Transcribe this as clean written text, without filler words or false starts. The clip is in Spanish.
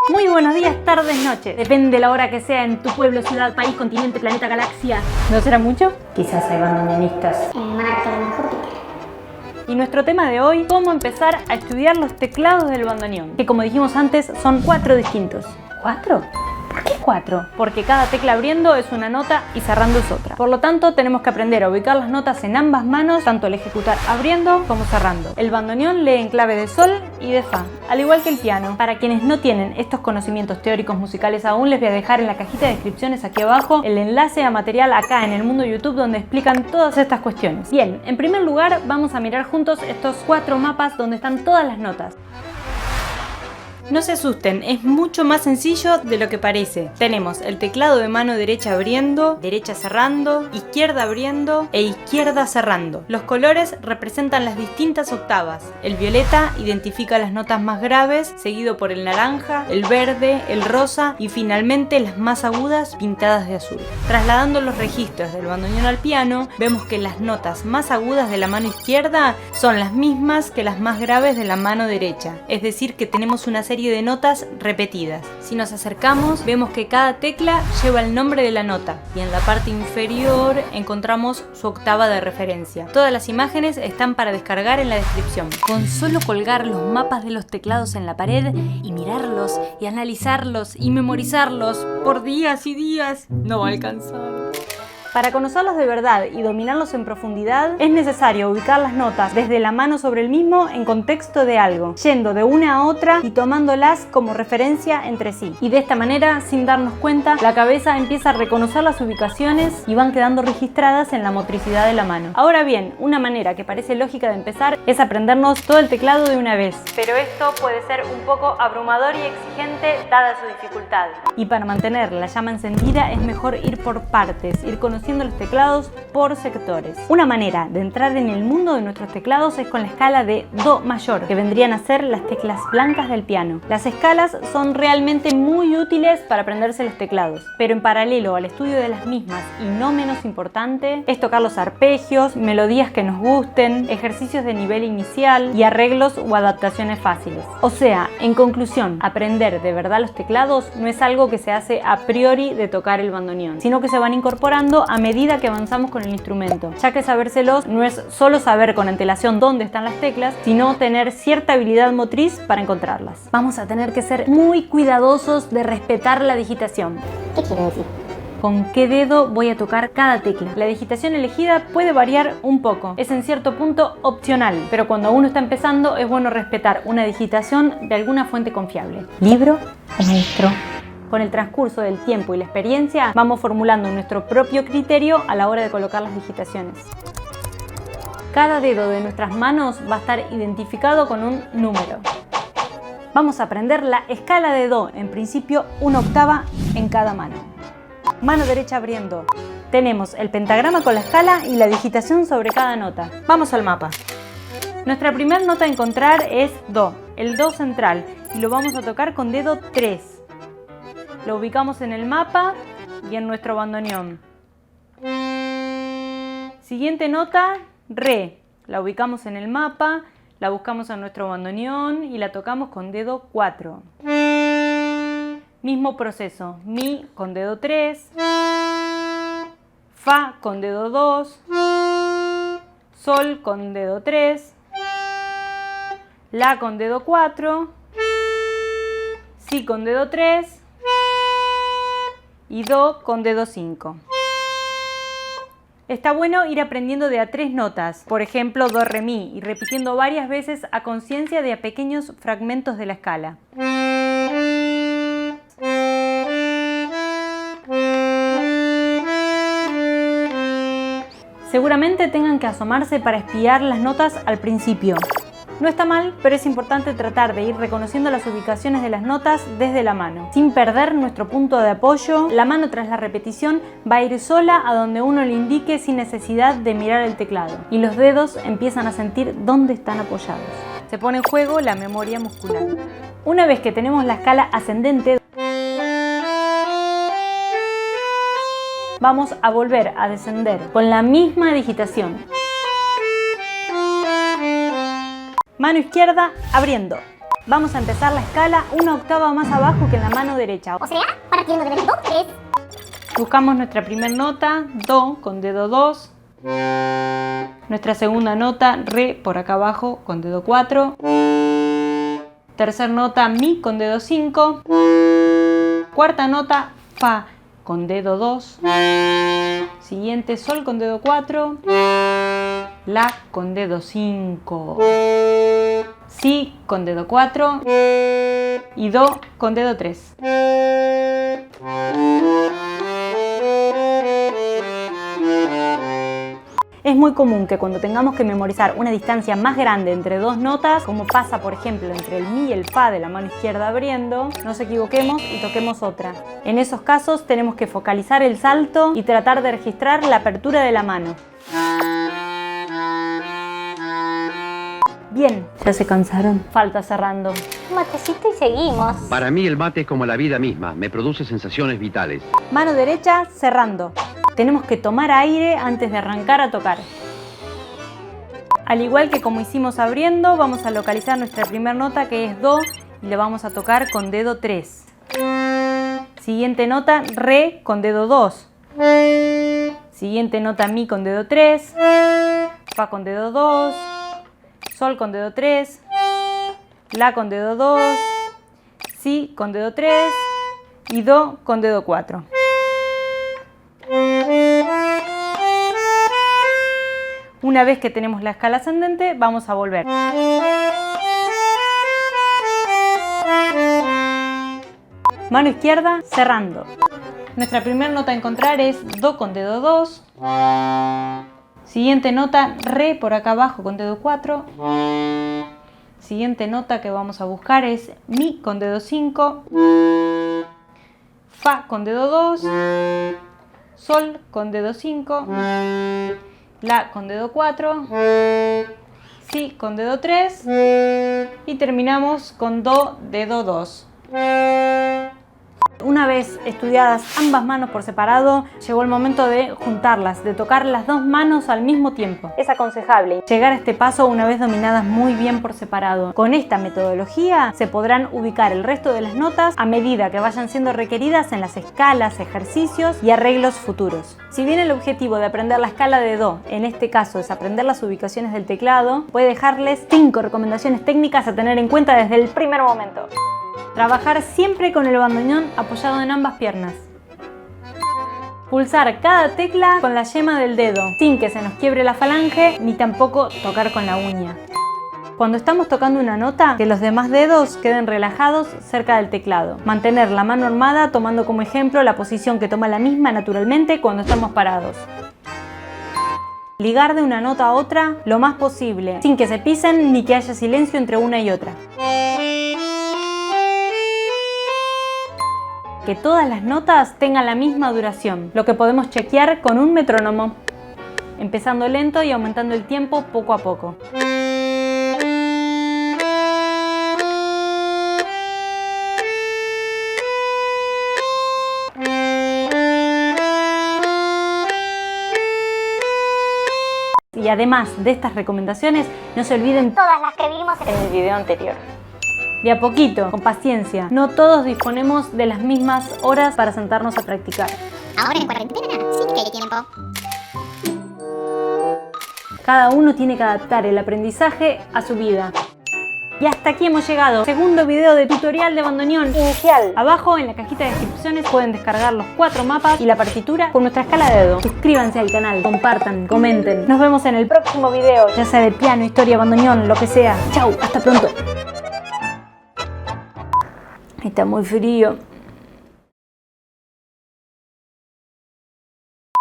Muy buenos días, tardes, noches. Depende de la hora que sea en tu pueblo, ciudad, país, continente, planeta, galaxia. ¿No será mucho? Quizás hay bandoneonistas en Marte o en Júpiter. Y nuestro tema de hoy, cómo empezar a estudiar los teclados del bandoneón, que como dijimos antes, son 4 distintos. ¿4? ¿Por qué 4? Porque cada tecla abriendo es una nota y cerrando es otra. Por lo tanto, tenemos que aprender a ubicar las notas en ambas manos, tanto al ejecutar abriendo como cerrando. El bandoneón lee en clave de sol y de fa, al igual que el piano. Para quienes no tienen estos conocimientos teóricos musicales aún, les voy a dejar en la cajita de descripciones aquí abajo el enlace a material acá en el mundo YouTube donde explican todas estas cuestiones. Bien, en primer lugar vamos a mirar juntos estos 4 mapas donde están todas las notas. No se asusten, es mucho más sencillo de lo que parece. Tenemos el teclado de mano derecha abriendo, derecha cerrando, izquierda abriendo e izquierda cerrando. Los colores representan las distintas octavas. El violeta identifica las notas más graves, seguido por el naranja, el verde, el rosa y finalmente las más agudas pintadas de azul. Trasladando los registros del bandoneón al piano, vemos que las notas más agudas de la mano izquierda son las mismas que las más graves de la mano derecha. Es decir, que tenemos una serie de notas repetidas. Si nos acercamos, vemos que cada tecla lleva el nombre de la nota y en la parte inferior encontramos su octava de referencia. Todas las imágenes están para descargar en la descripción. Con solo colgar los mapas de los teclados en la pared y mirarlos y analizarlos y memorizarlos por días y días, no va a alcanzar. Para conocerlos de verdad y dominarlos en profundidad, es necesario ubicar las notas desde la mano sobre el mismo en contexto de algo, yendo de una a otra y tomándolas como referencia entre sí. Y de esta manera, sin darnos cuenta, la cabeza empieza a reconocer las ubicaciones y van quedando registradas en la motricidad de la mano. Ahora bien, una manera que parece lógica de empezar es aprendernos todo el teclado de una vez. Pero esto puede ser un poco abrumador y exigente dada su dificultad. Y para mantener la llama encendida es mejor ir por partes, ir conociendo los teclados por sectores. Una manera de entrar en el mundo de nuestros teclados es con la escala de Do mayor, que vendrían a ser las teclas blancas del piano. Las escalas son realmente muy útiles para aprenderse los teclados, pero en paralelo al estudio de las mismas y no menos importante es tocar los arpegios, melodías que nos gusten, ejercicios de nivel inicial y arreglos o adaptaciones fáciles. O sea, en conclusión, aprender de verdad los teclados no es algo que se hace a priori de tocar el bandoneón, sino que se van incorporando a medida que avanzamos con el instrumento, ya que sabérselos no es solo saber con antelación dónde están las teclas, sino tener cierta habilidad motriz para encontrarlas. Vamos a tener que ser muy cuidadosos de respetar la digitación. ¿Qué quiere decir? ¿Con qué dedo voy a tocar cada tecla? La digitación elegida puede variar un poco, es en cierto punto opcional, pero cuando uno está empezando es bueno respetar una digitación de alguna fuente confiable. ¿Libro o maestro? Con el transcurso del tiempo y la experiencia, vamos formulando nuestro propio criterio a la hora de colocar las digitaciones. Cada dedo de nuestras manos va a estar identificado con un número. Vamos a aprender la escala de Do, en principio una octava en cada mano. Mano derecha abriendo. Tenemos el pentagrama con la escala y la digitación sobre cada nota. Vamos al mapa. Nuestra primera nota a encontrar es Do, el Do central, y lo vamos a tocar con dedo 3. Lo ubicamos en el mapa y en nuestro bandoneón. Siguiente nota, Re. La ubicamos en el mapa, la buscamos en nuestro bandoneón y la tocamos con dedo 4. Mismo proceso, Mi con dedo 3, Fa con dedo 2, Sol con dedo 3, La con dedo 4, Si con dedo 3, y Do con dedo 5. Está bueno ir aprendiendo de a 3 notas, por ejemplo Do, Re, Mi, y repitiendo varias veces a conciencia de a pequeños fragmentos de la escala. Seguramente tengan que asomarse para espiar las notas al principio. No está mal, pero es importante tratar de ir reconociendo las ubicaciones de las notas desde la mano. Sin perder nuestro punto de apoyo, la mano tras la repetición va a ir sola a donde uno le indique sin necesidad de mirar el teclado. Y los dedos empiezan a sentir dónde están apoyados. Se pone en juego la memoria muscular. Una vez que tenemos la escala ascendente, vamos a volver a descender con la misma digitación. Mano izquierda abriendo. Vamos a empezar la escala una octava más abajo que en la mano derecha. O sea, partiendo del do 3. Buscamos nuestra primera nota, do con dedo 2. Nuestra segunda nota, re por acá abajo con dedo 4. Tercer nota, mi con dedo 5. Cuarta nota, fa con dedo 2. Siguiente, sol con dedo 4. La con dedo 5. Si con dedo 4. Y do con dedo 3. Es muy común que cuando tengamos que memorizar una distancia más grande entre dos notas, como pasa por ejemplo entre el mi y el fa de la mano izquierda abriendo, nos equivoquemos y toquemos otra. En esos casos tenemos que focalizar el salto y tratar de registrar la apertura de la mano. Bien, ¿ya se cansaron? Falta cerrando. Un matecito y seguimos. Para mí el mate es como la vida misma, me produce sensaciones vitales. Mano derecha, cerrando. Tenemos que tomar aire antes de arrancar a tocar. Al igual que como hicimos abriendo, vamos a localizar nuestra primera nota que es do y le vamos a tocar con dedo 3. Siguiente nota, re con dedo 2. Siguiente nota, mi con dedo 3. Fa con dedo 2. Sol con dedo 3. La con dedo 2. Si con dedo 3. Y do con dedo 4. Una vez que tenemos la escala ascendente, vamos a volver. Mano izquierda, cerrando. Nuestra primera nota a encontrar es do con dedo 2. Siguiente nota, re por acá abajo con dedo 4. Siguiente nota que vamos a buscar es mi con dedo 5. Fa con dedo 2. Sol con dedo 5. La con dedo 4. Si con dedo 3. Y terminamos con do, dedo 2. Una vez estudiadas ambas manos por separado, llegó el momento de juntarlas, de tocar las dos manos al mismo tiempo. Es aconsejable llegar a este paso una vez dominadas muy bien por separado. Con esta metodología se podrán ubicar el resto de las notas a medida que vayan siendo requeridas en las escalas, ejercicios y arreglos futuros. Si bien el objetivo de aprender la escala de do, en este caso es aprender las ubicaciones del teclado, puede dejarles 5 recomendaciones técnicas a tener en cuenta desde el primer momento. Trabajar siempre con el bandoneón apoyado en ambas piernas. Pulsar cada tecla con la yema del dedo, sin que se nos quiebre la falange, ni tampoco tocar con la uña. Cuando estamos tocando una nota, que los demás dedos queden relajados cerca del teclado. Mantener la mano armada tomando como ejemplo la posición que toma la misma naturalmente cuando estamos parados. Ligar de una nota a otra lo más posible, sin que se pisen ni que haya silencio entre una y otra. Que todas las notas tengan la misma duración, lo que podemos chequear con un metrónomo, empezando lento y aumentando el tiempo poco a poco. Y además de estas recomendaciones, no se olviden Todas las que vimos en el video anterior. De a poquito, con paciencia. No todos disponemos de las mismas horas para sentarnos a practicar. Ahora en cuarentena sí que hay tiempo. Cada uno tiene que adaptar el aprendizaje a su vida. Y hasta aquí hemos llegado. Segundo video de tutorial de bandoneón inicial. Abajo en la cajita de descripciones pueden descargar los 4 mapas y la partitura con nuestra escala de do. Suscríbanse al canal, compartan, comenten. Nos vemos en el próximo video, ya sea de piano, historia, bandoneón, lo que sea. Chau, hasta pronto. Está muy frío.